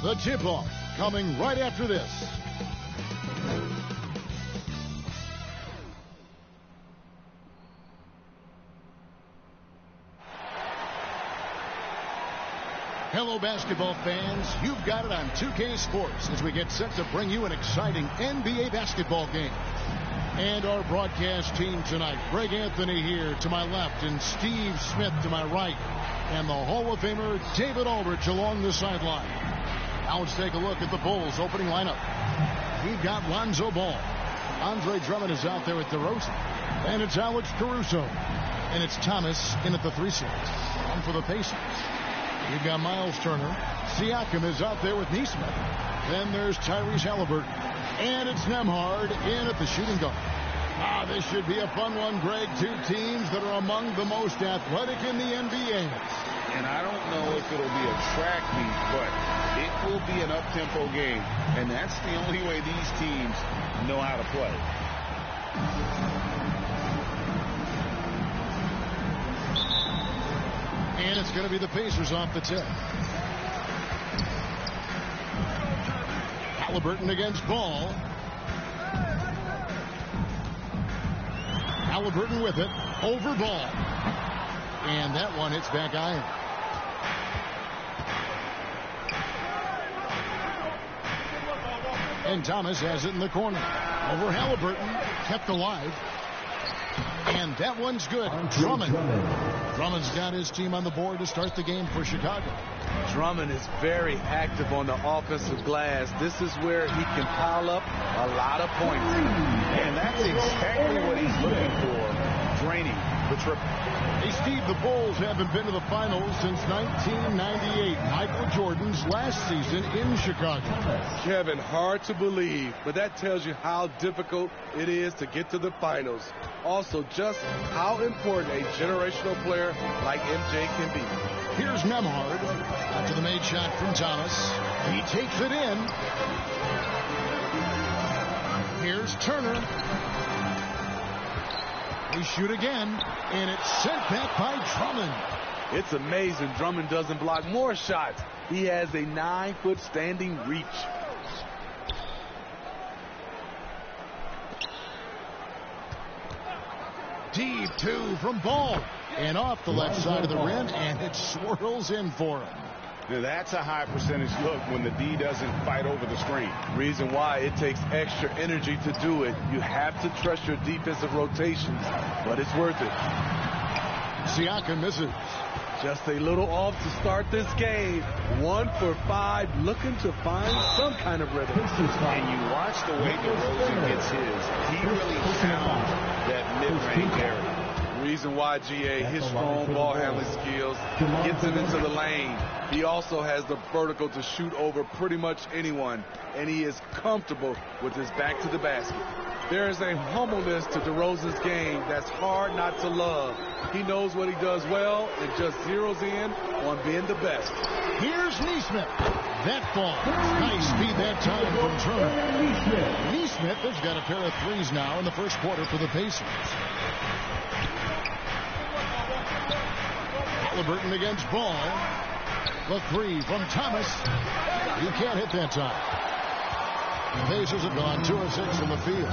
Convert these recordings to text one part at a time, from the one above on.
The tip-off coming right after this. Hello, basketball fans. You've got it on 2K Sports as we get set to bring you an exciting NBA basketball game. And our broadcast team tonight, Greg Anthony here to my left and Steve Smith to my right. And the Hall of Famer David Aldridge along the sideline. Now let's take a look at the Bulls opening lineup. We've got Lonzo Ball. Andre Drummond is out there at DeRozan. And it's Alex Caruso. And it's Thomas in at the 3-6. And for the Pacers, we've got Miles Turner. Siakam is out there with Nesmith. Then there's Tyrese Halliburton. And it's Nembhard in at the shooting guard. This should be a fun one, Greg. Two teams that are among the most athletic in the NBA. And I don't know if it'll be a track meet, but it will be an up-tempo game. And that's the only way these teams know how to play. And it's going to be the Pacers off the tip. Halliburton against Ball. Halliburton with it. Over Ball. And that one hits back iron. And Thomas has it in the corner. Over Halliburton. Kept alive. And that one's good. Drummond. Drummond's got his team on the board to start the game for Chicago. Drummond is very active on the offensive glass. This is where he can pile up a lot of points. And that's exactly what he's looking for. Draining the triple. Hey, Steve, the Bulls haven't been to the finals since 1998. Michael Jordan's last season in Chicago. Kevin, hard to believe, but that tells you how difficult it is to get to the finals. Also, just how important a generational player like MJ can be. Here's Nembhard. After the made shot from Thomas. He takes it in. Here's Turner. They shoot again, and it's sent back by Drummond. It's amazing Drummond doesn't block more shots. He has a 9-foot standing reach. Deep two from Ball. And off the left side of the rim, and it swirls in for him. Now that's a high percentage look when the D doesn't fight over the screen. Reason why it takes extra energy to do it. You have to trust your defensive rotations, but it's worth it. Siakam misses. Just a little off to start this game. 1 for 5, looking to find some kind of rhythm. And you watch the way DeRozan gets his. He really found that mid-range area. Reason why, GA, his strong ball handling skills gets him into the lane. He also has the vertical to shoot over pretty much anyone, and he is comfortable with his back to the basket. There is a humbleness to DeRozan's game that's hard not to love. He knows what he does well and just zeroes in on being the best. Here's Nesmith. That ball. Nice speed that time from Turner. Nesmith has got a pair of threes now in the first quarter for the Pacers. Halliburton against Ball. The three from Thomas. He can't hit that time. The Pacers have gone 2 of 6 from the field.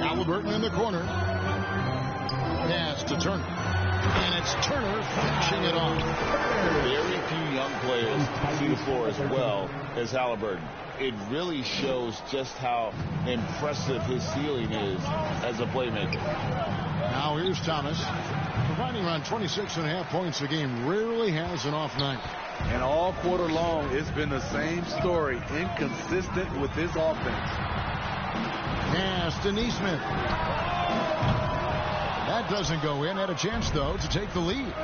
Halliburton in the corner. Pass to Turner. And it's Turner finishing it off. Very few young players see the floor as well as Halliburton. It really shows just how impressive his ceiling is as a playmaker. Now here's Thomas. Providing around 26.5 points a game. Rarely has an off night. And all quarter long, it's been the same story. Inconsistent with his offense. Pass to Nesmith. That doesn't go in. Had a chance, though, to take the lead.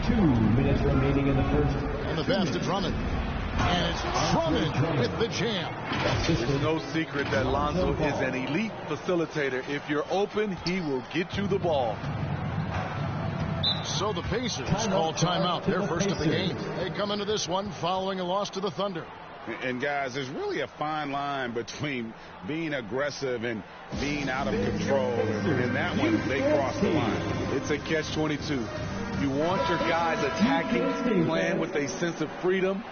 2 minutes remaining in the first. And the pass to Drummond. And it's Drummond with the jam. It's no secret that Lonzo is an elite facilitator. If you're open, he will get you the ball. So the Pacers call timeout. Their first of the game. They come into this one following a loss to the Thunder. And guys, there's really a fine line between being aggressive and being out of control. And that one, they crossed the line. It's a catch-22. You want your guys attacking, playing with a sense of freedom,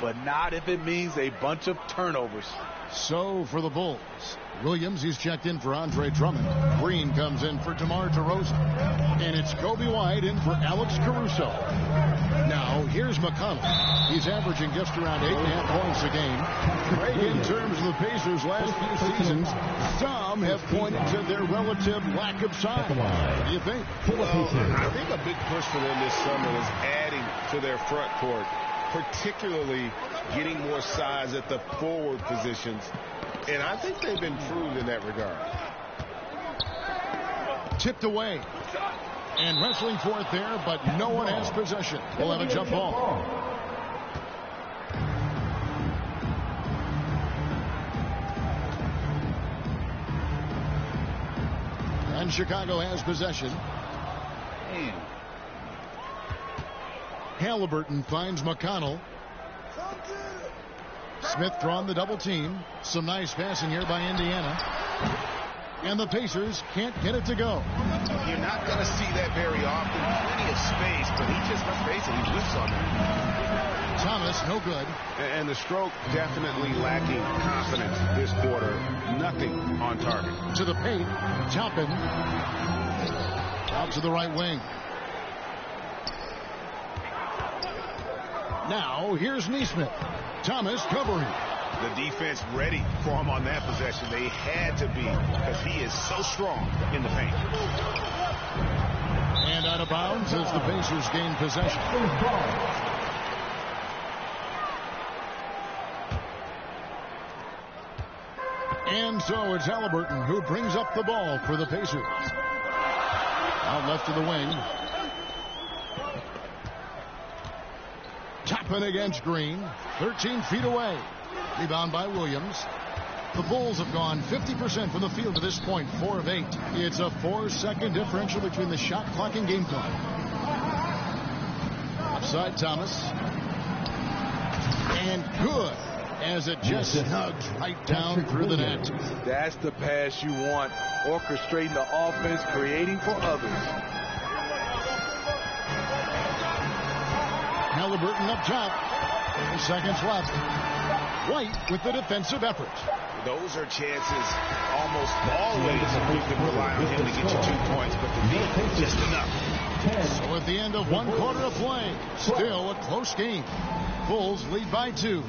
but not if it means a bunch of turnovers. So for the Bulls, Williams, he's checked in for Andre Drummond. Green comes in for DeMar DeRozan. And it's Coby White in for Alex Caruso. Now, here's McConnell. He's averaging just around 8.5 points a game. Right in terms of the Pacers' last few seasons, some have pointed to their relative lack of size. What do you think? Well, I think a big push for them this summer was adding to their front court, particularly getting more size at the forward positions. And I think they've improved in that regard. Tipped away. And wrestling for it there, but no one has possession. We'll have a jump ball. And Chicago has possession. Halliburton finds McConnell. Smith drawn the double team. Some nice passing here by Indiana. And the Pacers can't get it to go. You're not going to see that very often. Plenty of space, but he just, let's face it, he whiffs on it. Thomas, no good. And the stroke definitely lacking confidence this quarter. Nothing on target. To the paint. Toppin. Out to the right wing. Now, here's Nesmith. Thomas covering. The defense ready for him on that possession. They had to be, because he is so strong in the paint. And out of bounds as the Pacers gain possession. And so it's Halliburton who brings up the ball for the Pacers. Out left of the wing. Toppin against Green. 13 feet away. Rebound by Williams. The Bulls have gone 50% from the field to this point, 4 of 8. It's a 4-second differential between the shot clock and game clock. Offside Thomas. And good, as it just snugs right down through the net. That's the pass you want. Orchestrating the offense, creating for others. Halliburton up top. 4 seconds left. White with the defensive effort. Those are chances almost always you can rely on him to get you 2 points, but to me, just enough. So at the end of 1 quarter of play, still a close game. Bulls lead by 2.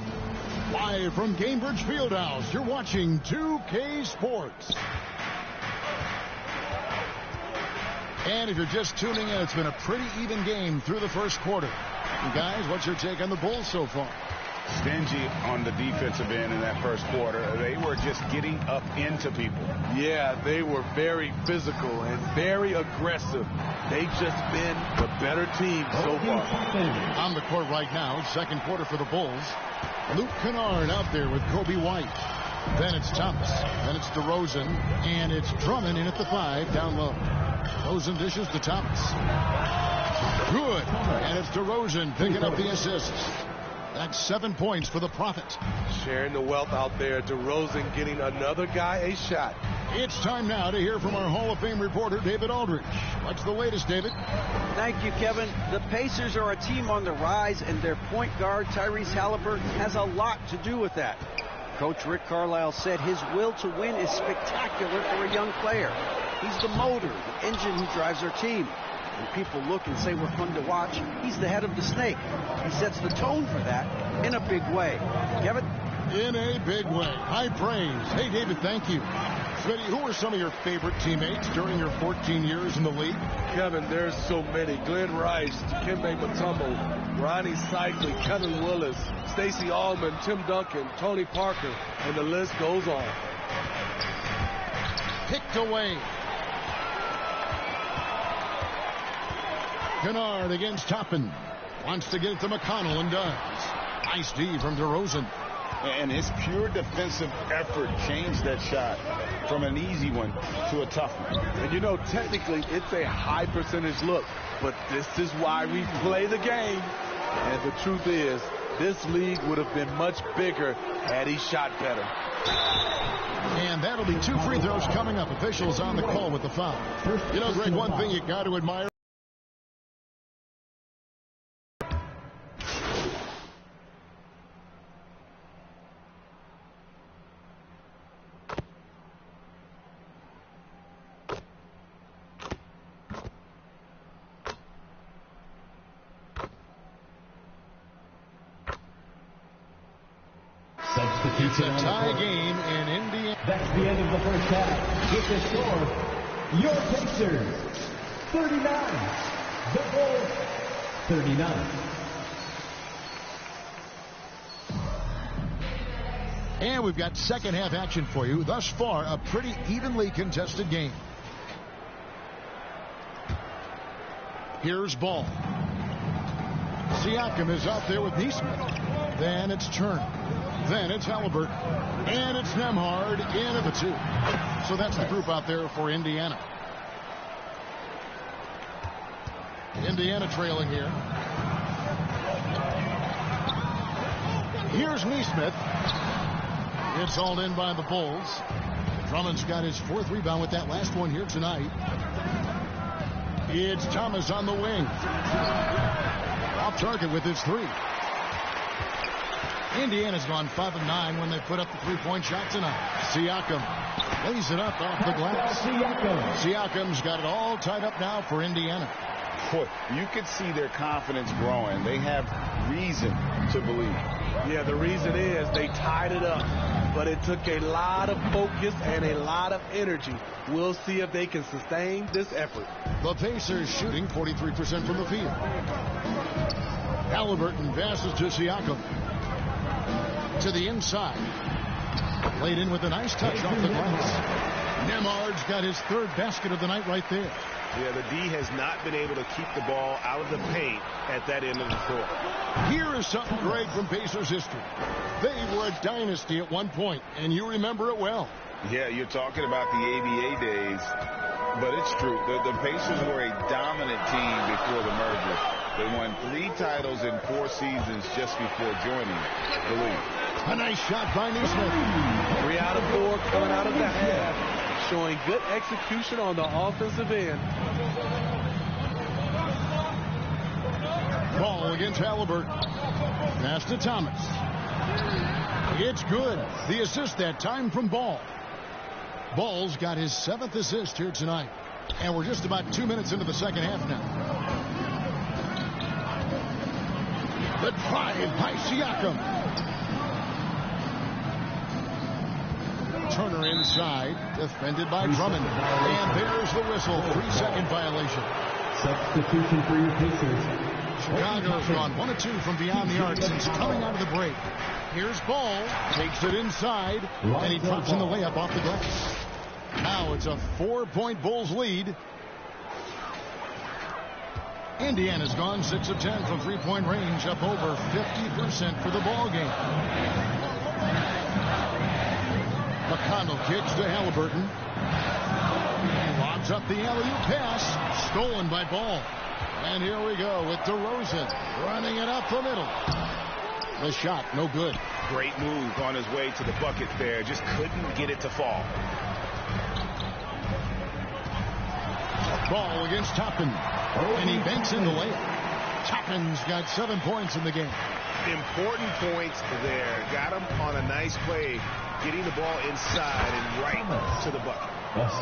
Live from Gainbridge Fieldhouse, you're watching 2K Sports. And if you're just tuning in, it's been a pretty even game through the first quarter. And guys, what's your take on the Bulls so far? Stingy on the defensive end in that first quarter. They were just getting up into people. Yeah, they were very physical and very aggressive. They've just been the better team so far. On the court right now, second quarter for the Bulls. Luke Kennard out there with Coby White. Then it's Thomas. Then it's DeRozan. And it's Drummond in at the 5 down low. DeRozan dishes to Thomas. Good. And it's DeRozan picking up the assists. That's 7 points for the Prophet. Sharing the wealth out there. DeRozan getting another guy a shot. It's time now to hear from our Hall of Fame reporter, David Aldridge. What's the latest, David? Thank you, Kevin. The Pacers are a team on the rise, and their point guard, Tyrese Halliburton, has a lot to do with that. Coach Rick Carlisle said his will to win is spectacular for a young player. He's the motor, the engine who drives our team. When people look and say we're fun to watch, he's the head of the snake. He sets the tone for that in a big way. Kevin? In a big way. High praise. Hey, David, thank you. Smitty, who were some of your favorite teammates during your 14 years in the league? Kevin, there's so many. Glenn Rice, Dikembe Mutombo, Ronnie Cycli, Kevin Willis, Stacey Allman, Tim Duncan, Tony Parker, and the list goes on. Picked away. Kennard against Toppin. Wants to get it to McConnell and does. Nice D from DeRozan. And his pure defensive effort changed that shot from an easy one to a tough one. And you know, technically, it's a high percentage look, but this is why we play the game. And the truth is, this league would have been much bigger had he shot better. And that'll be 2 free throws coming up. Officials on the call with the foul. You know, Greg, one thing you got to admire. It's a tie game in Indiana. That's the end of the first half. With the score, your Pacers 39, the Bulls 39. And we've got second half action for you. Thus far, a pretty evenly contested game. Here's Ball. Siakam is out there with Neesmith. Then it's Turner. Then it's Halliburton. And it's Nembhard in at the 2. So that's the group out there for Indiana. Indiana trailing here. Here's Neesmith. It's hauled in by the Bulls. Drummond's got his 4th rebound with that last one here tonight. It's Thomas on the wing. Off target with his 3. Indiana's gone 5 of 9 when they put up the 3-point shot tonight. Siakam lays it up off the glass. Siakam's got it all tied up now for Indiana. Boy, you could see their confidence growing. They have reason to believe. Yeah, the reason is they tied it up, but it took a lot of focus and a lot of energy. We'll see if they can sustain this effort. The Pacers shooting 43% from the field. Halliburton passes to Siakam. To the inside. Played in with a nice touch off the glass. Nembhard's got his 3rd basket of the night right there. Yeah, the D has not been able to keep the ball out of the paint at that end of the court. Here is something great from Pacers history. They were a dynasty at one point, and you remember it well. Yeah, you're talking about the ABA days, but it's true. The Pacers were a dominant team before the merger. They won 3 titles in 4 seasons just before joining the league. A nice shot by Neesmith. 3 out of 4 coming out of the half, showing good execution on the offensive end. Ball against Halliburton. Pass to Thomas. It's good. The assist that time from Ball. Ball's got his 7th assist here tonight. And we're just about 2 minutes into the second half now. The drive by Siakam. Turner inside, defended by Drummond. And there's the whistle. 3-second violation. Substitution for your Pacers. Chicago's gone 1 of 2 from beyond the arc since coming out of the break. Here's Ball. Takes it inside. And he drops in the layup off the glass. Now it's a 4-point Bulls lead. Indiana's gone 6 of 10 from 3-point range, up over 50% for the ball game. McConnell kicks to Halliburton. He lobs up the alley-oop pass. Stolen by Ball. And here we go with DeRozan running it up the middle. The shot, no good. Great move on his way to the bucket there. Just couldn't get it to fall. Ball against Toppin. And he banks in the layup. Toppin's got 7 points in the game. Important points there. Got him on a nice play, getting the ball inside and right to the bucket.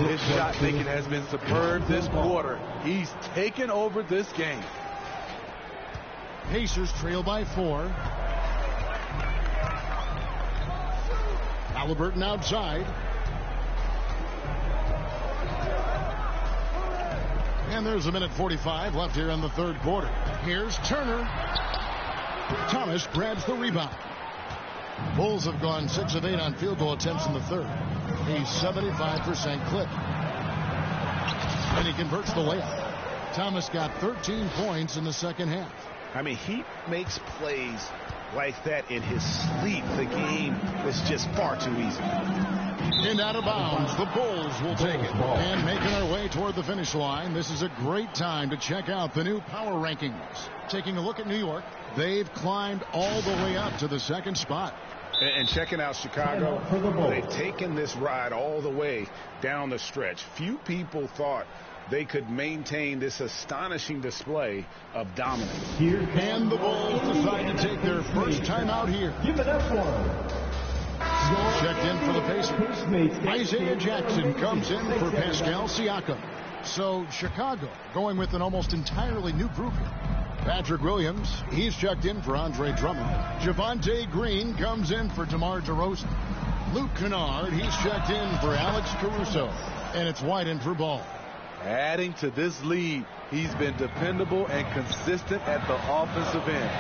His shot making has been superb this quarter. He's taken over this game. Pacers trail by 4. Halliburton outside. And there's 1:45 left here in the third quarter. Here's Turner. Thomas grabs the rebound. Bulls have gone 6 of 8 on field goal attempts in the third. He's 75% clip. And he converts the layup. Thomas got 13 points in the second half. I mean, he makes plays like that in his sleep. The game is just far too easy. And out of bounds, the Bulls will take it. And making our way toward the finish line, this is a great time to check out the new power rankings. Taking a look at New York, they've climbed all the way up to the second spot. And checking out Chicago, they've taken this ride all the way down the stretch. Few people thought they could maintain this astonishing display of dominance. And the Bulls decide to take their first time out here. Give it up for him. Checked in for the Pacers. Isaiah Jackson comes in for Pascal Siakam. So Chicago going with an almost entirely new group here. Patrick Williams, he's checked in for Andre Drummond. Javonte Green comes in for DeMar DeRozan. Luke Kennard, he's checked in for Alex Caruso. And it's White in for Ball. Adding to this lead, he's been dependable and consistent at the offensive end.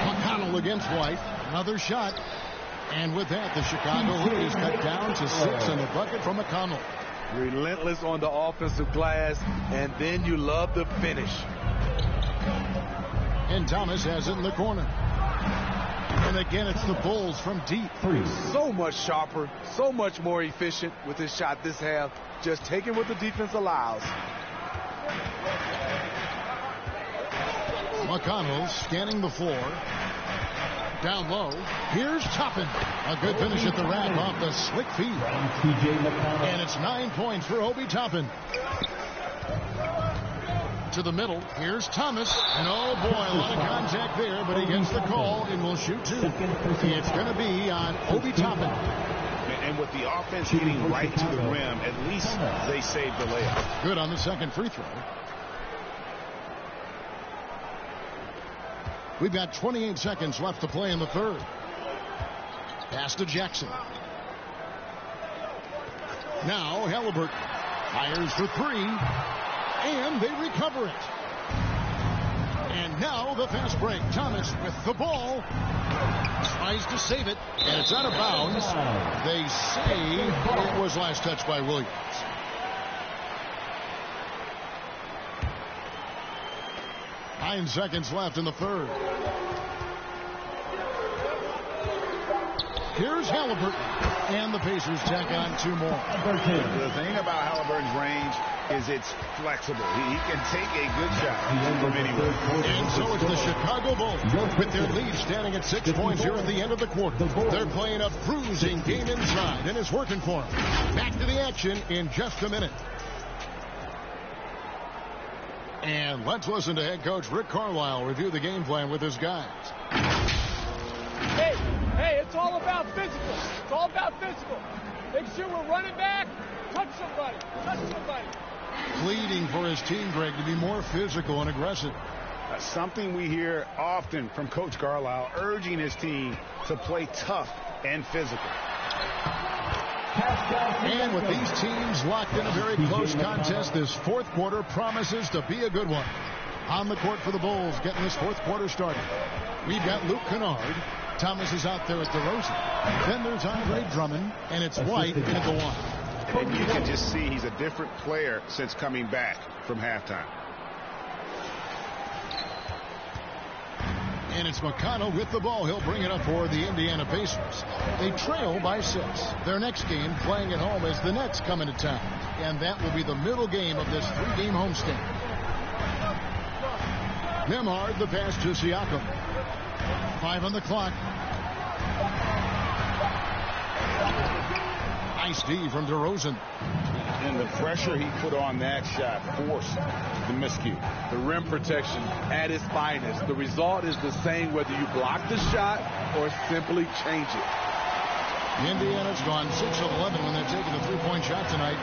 McConnell against White. Another shot. And with that, the Chicago lead is cut down to 6 in the bucket from McConnell. Relentless on the offensive glass, and then you love the finish. And Thomas has it in the corner. And again, it's the Bulls from deep. So much sharper, so much more efficient with his shot this half. Just taking what the defense allows. McConnell scanning the floor. Down low. Here's Toppin. A good finish at the rack off the slick feed. And it's 9 points for Obi Toppin. To the middle. Here's Thomas. And oh boy, a lot of contact there, but he gets the call and will shoot 2. It's going to be on Obi Toppin. And with the offense getting right to the rim, at least they saved the layup. Good on the second free throw. We've got 28 seconds left to play in the third. Pass to Jackson. Now Halliburton fires for 3, and they recover it. And now the fast break. Thomas with the ball. Tries to save it, and it's out of bounds. They say it was last touched by Williams. Nine seconds left in the third. Here's Halliburton. And the Pacers tack on 2 more. The thing about Halliburton's range is it's flexible. He can take a good shot from anywhere. And so it's the Chicago Bulls with their lead standing at 6 points here at the end of the quarter. They're playing a bruising game inside, and it's working for them. Back to the action in just a minute. And let's listen to head coach Rick Carlisle review the game plan with his guys. Hey, it's all about physical. It's all about physical. Make sure we're running back. Touch somebody. Pleading for his team, Greg, to be more physical and aggressive. Something we hear often from Coach Carlisle, urging his team to play tough and physical. And with these teams locked in a very close contest, this fourth quarter promises to be a good one. On the court for the Bulls, getting this fourth quarter started. We've got Luke Kennard. Thomas is out there at DeRozan. Then there's Andre Drummond, and it's White in at the 1. And you can just see he's a different player since coming back from halftime. And it's McConnell with the ball. He'll bring it up for the Indiana Pacers. They trail by 6. Their next game, playing at home, as the Nets come into town. And that will be the middle game of this 3-game homestand. Nembhard, the pass to Siakam. 5 on the clock. Nice D from DeRozan. And the pressure he put on that shot forced the miscue. The rim protection at its finest. The result is the same whether you block the shot or simply change it. Indiana's gone 6 of 11 when they're taking a 3-point shot tonight.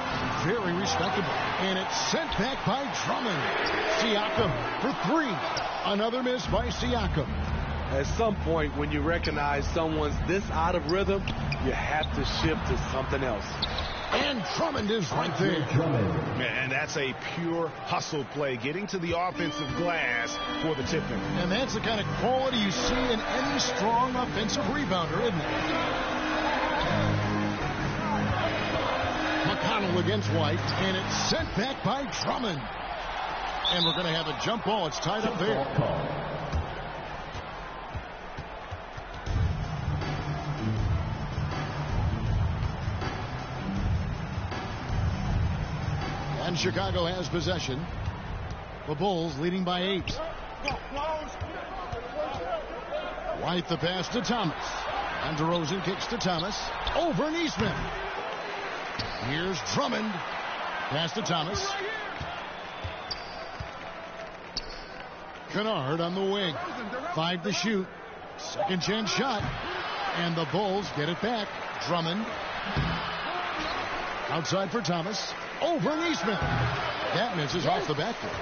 Very respectable. And it's sent back by Drummond. Siakam for 3. Another miss by Siakam. At some point, when you recognize someone's this out of rhythm, you have to shift to something else. And Drummond is right there. And that's a pure hustle play, getting to the offensive glass for the tip-in. And that's the kind of quality you see in any strong offensive rebounder, isn't it? McConnell against White, and it's sent back by Drummond. And we're going to have a jump ball. It's tied up there. And Chicago has possession. The Bulls leading by 8. White the pass to Thomas. And DeRozan kicks to Thomas. Over Neesmith. Here's Drummond. Pass to Thomas. Kennard on the wing. 5 to shoot. Second chance shot. And the Bulls get it back. Drummond. Outside for Thomas. Over Neesmith. That misses off the backboard.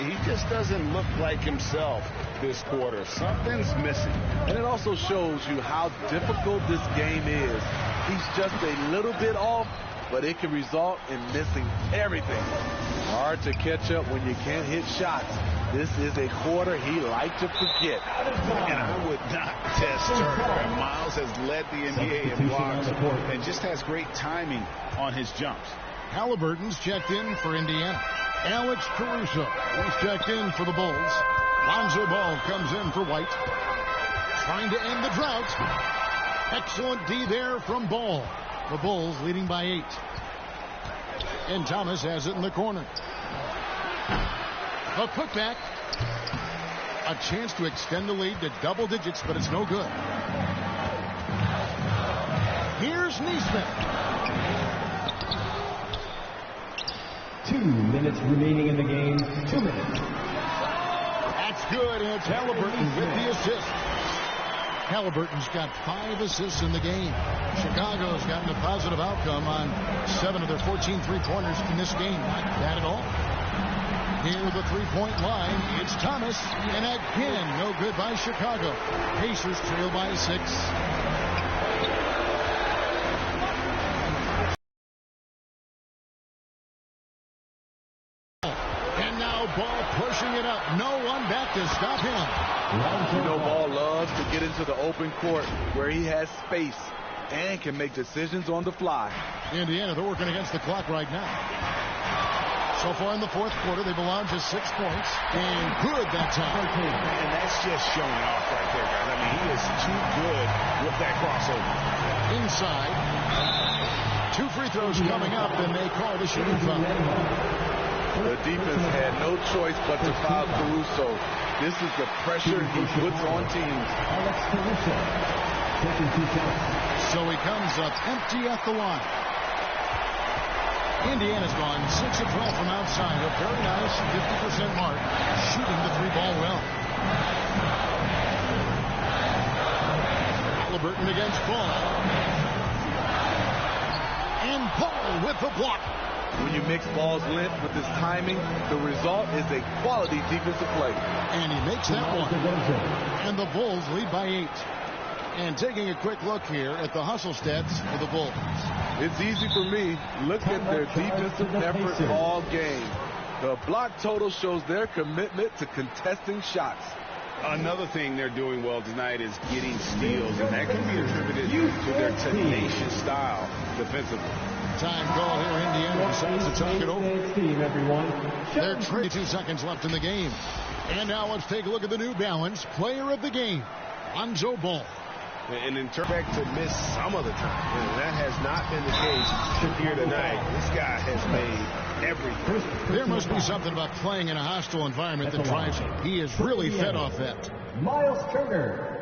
He just doesn't look like himself this quarter. Something's missing. And it also shows you how difficult this game is. He's just a little bit off, but it can result in missing everything. Hard to catch up when you can't hit shots. This is a quarter he liked to forget. And I would not test Turner. Miles has led the NBA in blocks and just has great timing on his jumps. Halliburton's checked in for Indiana. Alex Caruso is checked in for the Bulls. Lonzo Ball comes in for White. Trying to end the drought. Excellent D there from Ball. The Bulls leading by 8. And Thomas has it in the corner. A putback. A chance to extend the lead to double digits, but it's no good. Here's Nesmith. 2 minutes remaining in the game. 2 minutes. That's good, and it's Halliburton with the assist. Halliburton's got 5 assists in the game. Chicago's gotten a positive outcome on 7 of their 14 three-pointers in this game. Not bad at all. Near the three-point line, it's Thomas, and again, no good by Chicago. Pacers trail by 6. Ball pushing it up. No one back to stop him. You know, Ball loves to get into the open court where he has space and can make decisions on the fly. Indiana, they're working against the clock right now. So far in the fourth quarter, they belong to 6 points. And good that time. And that's just showing off right there, guys. I mean, he is too good with that crossover. Inside. 2 free throws coming up, and they call the shooting foul. The defense had no choice but to foul Caruso. This is the pressure he puts on teams. Alex Caruso. Taking 2 shots. So he comes up empty at the line. Indiana's gone 6 of 12 from outside. A very nice 50% mark. Shooting the 3-ball well. Halliburton against Ball. And Ball with the block. When you mix Ball's length with his timing, the result is a quality defensive play. And he makes that one. And the Bulls lead by 8. And taking a quick look here at the hustle stats for the Bulls. It's easy for me. Look at their defensive effort all game. The block total shows their commitment to contesting shots. Another thing they're doing well tonight is getting steals, and that can be attributed to their tenacious style defensively. Time call here. Indiana decides to talk it over. There are 22 seconds left in the game. And now let's take a look at the New Balance player of the game, Lonzo Ball. And in fact, to miss some of the time. And that has not been the case here tonight. This guy has made everything. There must be something about playing in a hostile environment that drives him. He is really fed off that. Miles Turner.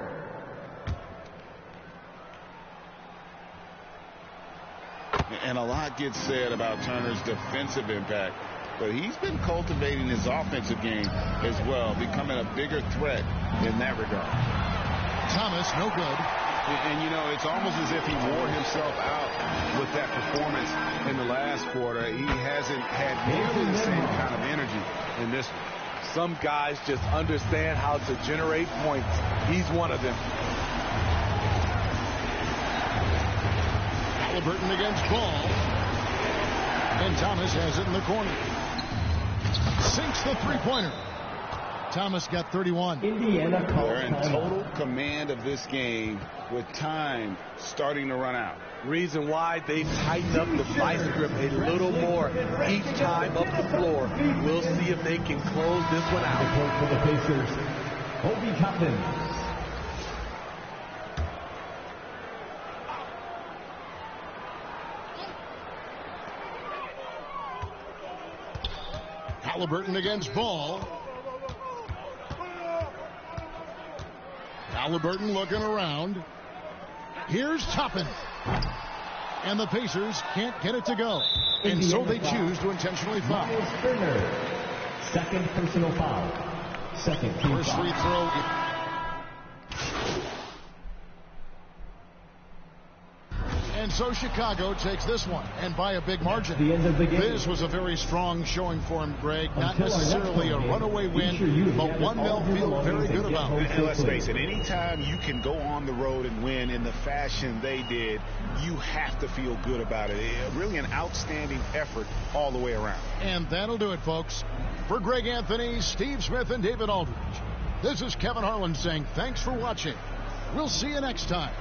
And a lot gets said about Turner's defensive impact, but he's been cultivating his offensive game as well, becoming a bigger threat in that regard. Thomas, no good. And you know, it's almost as if he wore himself out with that performance in the last quarter. He hasn't had nearly the same kind of energy in this one. Some guys just understand how to generate points. He's one of them. Halliburton against Ball. And Thomas has it in the corner. Sinks the three-pointer. Thomas got 31. Indiana calls They're in total command of this game with time starting to run out. Reason why they've tightened up the vice grip a little more each time up the floor. We'll see if they can close this one out. The coach for the Pacers, Obi Toppin. Halliburton against Ball. Halliburton looking around. Here's Toppin. And the Pacers can't get it to go. And so they choose to intentionally foul. Miles Turner. Second personal foul. Second team First foul. free throw. And So Chicago takes this one, and by a big margin. The end of the game. This was a very strong showing for him, Greg. Not necessarily a runaway win, but one they'll feel very good about. And let's face it, anytime you can go on the road and win in the fashion they did, you have to feel good about it. Really an outstanding effort all the way around. And that'll do it, folks. For Greg Anthony, Steve Smith, and David Aldridge, this is Kevin Harlan saying thanks for watching. We'll see you next time.